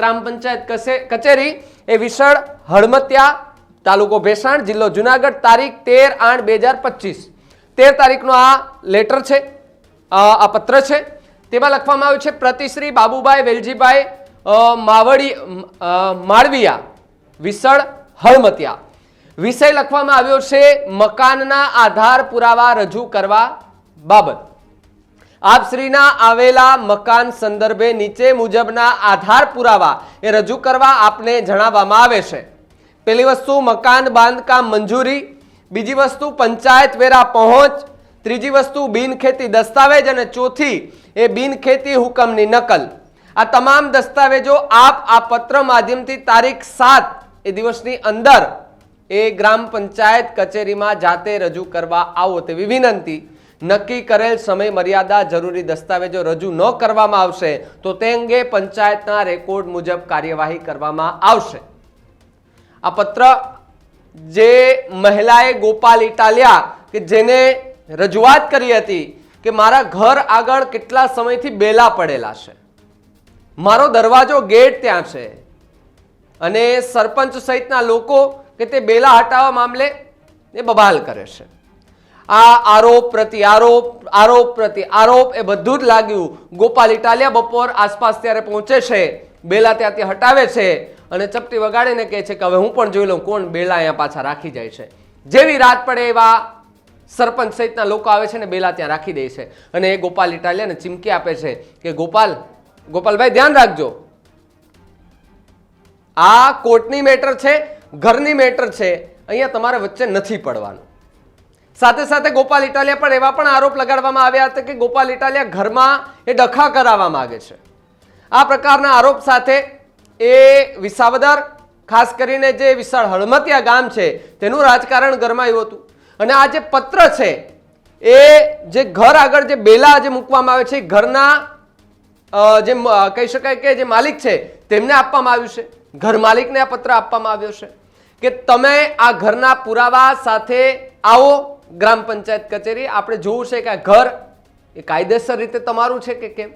ग्राम पंचायत कचेरी ए विसळ हळमतिया तालुको भेसाण जिल्लो जूनागढ़ तारीख 13/8/2025 13 तारीखनो आ लेटर छे आ पत्र छे तेमां लखवामां आव्युं छे प्रतिश्री बाबूभाई वेलजीभाई माळविया विसळ हळमतिया विषय लखवामां आव्यो छे मकानना आधार पुरावा रजू करवा बाबत आपश्रीना आवेला मकान संदर्भे नीचे मुजबना आधार पुरावा ए रजू करवा आपने जणाववामां आवे छे। पहली वस्तु मकान बांधकाम मंजूरी, बीजी वस्तु पंचायत वेरा पहोंच, त्रीजी वस्तु बिनखेती दस्तावेज अने चौथी ए बिनखेती हुकमनी नकल। आ तमाम दस्तावेजो आप आ पत्र माध्यमथी तारीख 7 ए दिवसनी अंदर ए ग्राम पंचायत कचेरीमां जाते रजू करवा आवो तेवी विनंती। नक्की करेल समय मर्यादा जरूरी दस्तावेजो रजू न करवामां आवशे तो ते अंगे पंचायतना रेकोर्ड मुजब कार्यवाही करवामां आवशे। आ पत्र जे महिलाए गोपाल इटालिया के जेने रजूआत करी हती के मारा घर आगळ केटला समयथी बेला पड़ेला छे, मारो दरवाजो गेट त्यां छे अने सरपंच सहितना लोको के ते बेला हटावा मामले ए बबाल करे छे। आ आरोप प्रति आरोप आरोप प्रति आरोप ए बधुं ज लाग्युं। गोपाल इटालिया बपोर आसपास त्यारे पहोंचे छे, बेला त्याथी हटावे छे अने चपटी वगाड़ीने कहे छे के हवे हुं पण जोई लऊं कोण बेला अहींया पाछा राखी जाय छे। जेवी रात पड़े एवा सरपंच सहितना लोको आवे छे ने बेला त्यां राखी दे छे अने ए गोपाल इटालियाने चीमकी आपे छे के गोपालभाई ध्यान राखजो, आ कोर्टनी मेटर छे, घरनी मेटर छे, अहींया तमारे वच्चे नथी पड़वानुं। साथे साथे गोपाल इटालिया पर एवा पण आरोप लगाडवामां आव्या हता के गोपाल इटालिया घरमां ए डखा करावा मांगे छे। आ प्रकारना आरोप साथे ए विसावदर खास करीने जे विशाळ हळमतिया गाम छे तेनुं राजकारण गरमायुं हतुं अने आ जे पत्र छे ए जे घर आगळ जे बेला जे मूकवामां आवे छे घरना जे कही शकाय के जे मालिक छे तेमने आपवामां आव्युं छे। घर मालिकने आ पत्र आपवामां आव्यो छे के तमे आ घरना पुरावा साथे आवो ग्राम पंचायत कचेरी, आपणे जोवुं छे के आ घर ए कायदेसर रीते तमारुं छे के केम।